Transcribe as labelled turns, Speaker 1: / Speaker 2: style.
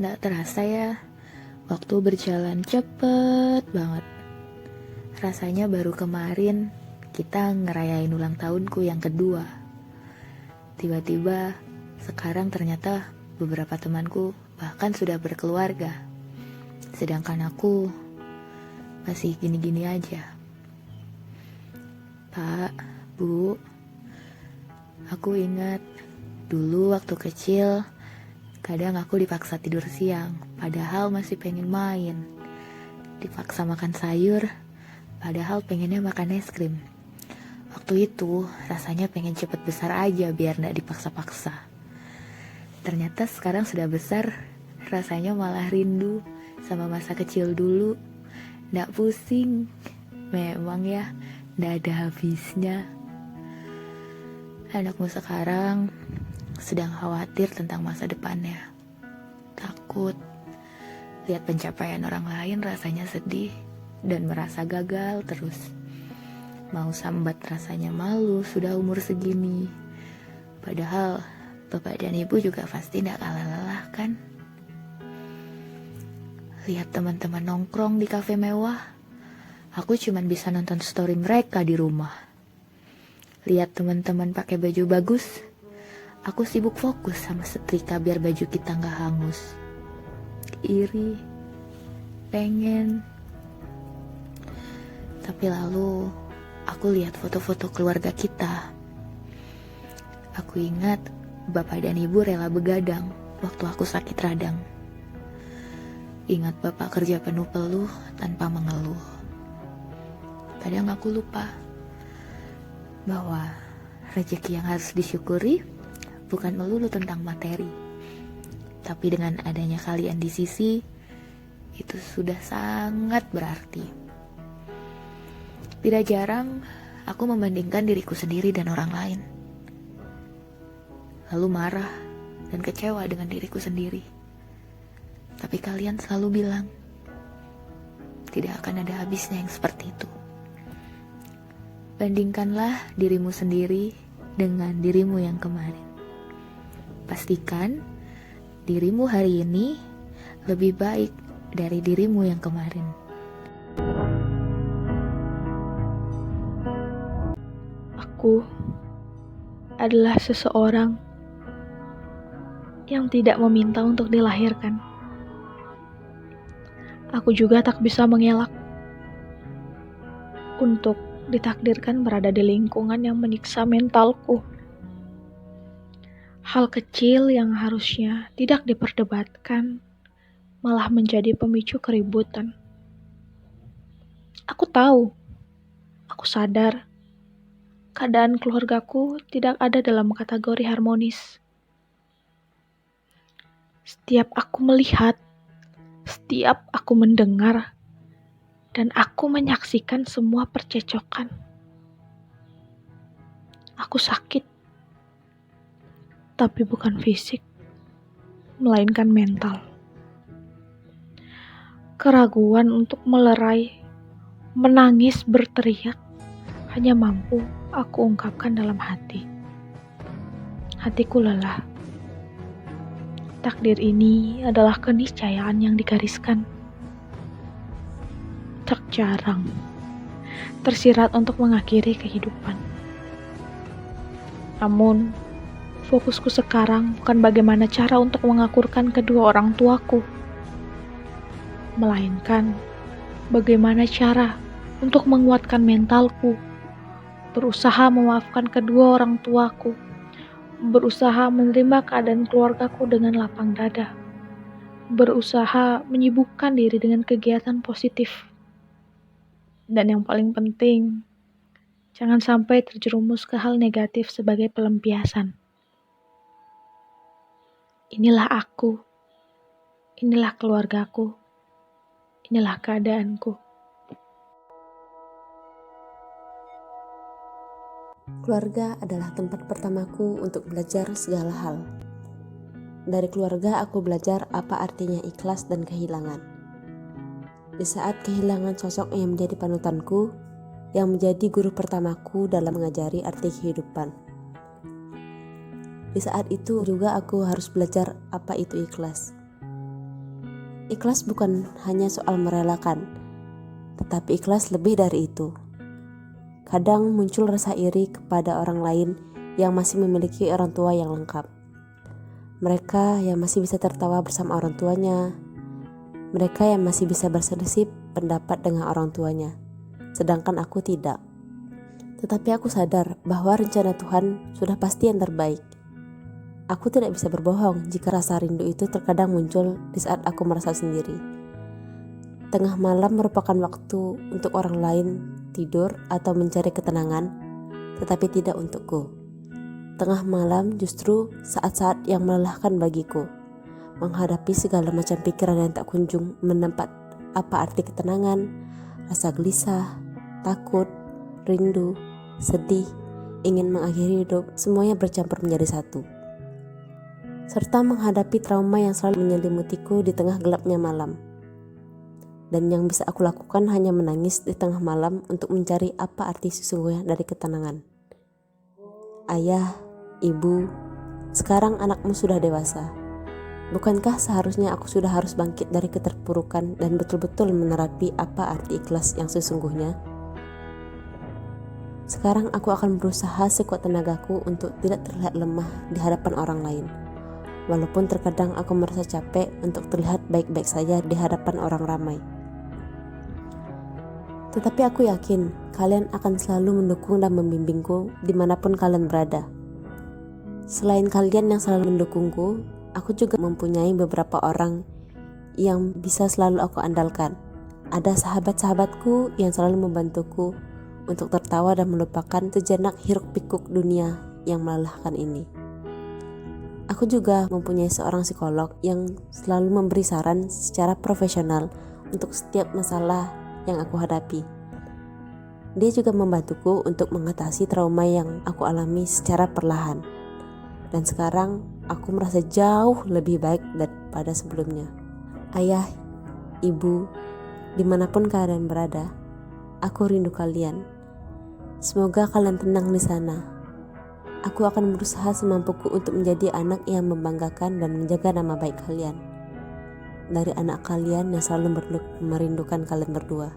Speaker 1: Nggak terasa ya, waktu berjalan cepet banget. Rasanya baru kemarin kita ngerayain ulang tahunku yang kedua. Tiba-tiba sekarang ternyata beberapa temanku bahkan sudah berkeluarga. Sedangkan aku masih gini-gini aja. Pak, Bu, aku ingat dulu waktu kecil kadang aku dipaksa tidur siang, padahal masih pengen main. Dipaksa makan sayur, padahal pengennya makan es krim. Waktu itu rasanya pengen cepet besar aja biar gak dipaksa-paksa. Ternyata sekarang sudah besar, rasanya malah rindu sama masa kecil dulu. Gak pusing, memang ya gak ada habisnya. Anakmu sekarang sedang khawatir tentang masa depannya. Takut lihat pencapaian orang lain, rasanya sedih dan merasa gagal terus. Mau sambat rasanya malu sudah umur segini. Padahal bapak dan ibu juga pasti tidak kalah lelah kan. Lihat teman-teman nongkrong di kafe mewah, aku cuman bisa nonton story mereka di rumah. Lihat teman-teman pakai baju bagus, aku sibuk fokus sama setrika biar baju kita gak hangus. Iri, pengen. Tapi lalu aku lihat foto-foto keluarga kita. Aku ingat bapak dan ibu rela begadang waktu aku sakit radang. Ingat bapak kerja penuh-peluh tanpa mengeluh. Kadang aku lupa bahwa rezeki yang harus disyukuri bukan melulu tentang materi, tapi dengan adanya kalian di sisi, itu sudah sangat berarti. Tidak jarang aku membandingkan diriku sendiri dan orang lain, lalu marah dan kecewa dengan diriku sendiri. Tapi kalian selalu bilang, tidak akan ada habisnya yang seperti itu. Bandingkanlah dirimu sendiri dengan dirimu yang kemarin. Pastikan dirimu hari ini lebih baik dari dirimu yang kemarin.
Speaker 2: Aku adalah seseorang yang tidak meminta untuk dilahirkan. Aku juga tak bisa mengelak untuk ditakdirkan berada di lingkungan yang menyiksa mentalku. Hal kecil yang harusnya tidak diperdebatkan malah menjadi pemicu keributan. Aku tahu, aku sadar, keadaan keluargaku tidak ada dalam kategori harmonis. Setiap aku melihat, setiap aku mendengar, dan aku menyaksikan semua percecokan. Aku sakit, tapi bukan fisik, melainkan mental. Keraguan untuk melerai, menangis, berteriak, hanya mampu aku ungkapkan dalam hati. Hatiku lelah. Takdir ini adalah keniscayaan yang digariskan. Tak jarang tersirat untuk mengakhiri kehidupan. Namun, fokusku sekarang bukan bagaimana cara untuk mengakurkan kedua orang tuaku, melainkan bagaimana cara untuk menguatkan mentalku, berusaha memaafkan kedua orang tuaku, berusaha menerima keadaan keluargaku dengan lapang dada, berusaha menyibukkan diri dengan kegiatan positif. Dan yang paling penting, jangan sampai terjerumus ke hal negatif sebagai pelampiasan. Inilah aku, inilah keluargaku, inilah keadaanku.
Speaker 3: Keluarga adalah tempat pertamaku untuk belajar segala hal. Dari keluarga aku belajar apa artinya ikhlas dan kehilangan. Di saat kehilangan sosok yang menjadi panutanku, yang menjadi guru pertamaku dalam mengajari arti kehidupan. Di saat itu juga aku harus belajar apa itu ikhlas. Ikhlas bukan hanya soal merelakan, tetapi ikhlas lebih dari itu. Kadang muncul rasa iri kepada orang lain yang masih memiliki orang tua yang lengkap. Mereka yang masih bisa tertawa bersama orang tuanya, mereka yang masih bisa berselisih pendapat dengan orang tuanya, sedangkan aku tidak. Tetapi aku sadar bahwa rencana Tuhan sudah pasti yang terbaik. Aku tidak bisa berbohong jika rasa rindu itu terkadang muncul di saat aku merasa sendiri. Tengah malam merupakan waktu untuk orang lain tidur atau mencari ketenangan, tetapi tidak untukku. Tengah malam justru saat-saat yang melelahkan bagiku, menghadapi segala macam pikiran yang tak kunjung menempat apa arti ketenangan, rasa gelisah, takut, rindu, sedih, ingin mengakhiri hidup, semuanya bercampur menjadi satu. Serta menghadapi trauma yang selalu menyelimutiku di tengah gelapnya malam. Dan yang bisa aku lakukan hanya menangis di tengah malam untuk mencari apa arti sesungguhnya dari ketenangan. Ayah, ibu, sekarang anakmu sudah dewasa. Bukankah seharusnya aku sudah harus bangkit dari keterpurukan dan betul-betul menerapi apa arti ikhlas yang sesungguhnya? Sekarang aku akan berusaha sekuat tenagaku untuk tidak terlihat lemah di hadapan orang lain. Walaupun terkadang aku merasa capek untuk terlihat baik-baik saja di hadapan orang ramai. Tetapi aku yakin kalian akan selalu mendukung dan membimbingku dimanapun kalian berada. Selain kalian yang selalu mendukungku, aku juga mempunyai beberapa orang yang bisa selalu aku andalkan. Ada sahabat-sahabatku yang selalu membantuku untuk tertawa dan melupakan sejenak hiruk-pikuk dunia yang melelahkan ini. Aku juga mempunyai seorang psikolog yang selalu memberi saran secara profesional untuk setiap masalah yang aku hadapi. Dia juga membantuku untuk mengatasi trauma yang aku alami secara perlahan. Dan sekarang aku merasa jauh lebih baik daripada sebelumnya. Ayah, ibu, dimanapun kalian berada, aku rindu kalian. Semoga kalian tenang di sana. Aku akan berusaha semampuku untuk menjadi anak yang membanggakan dan menjaga nama baik kalian. Dari anak kalian yang selalu merindukan kalian berdua.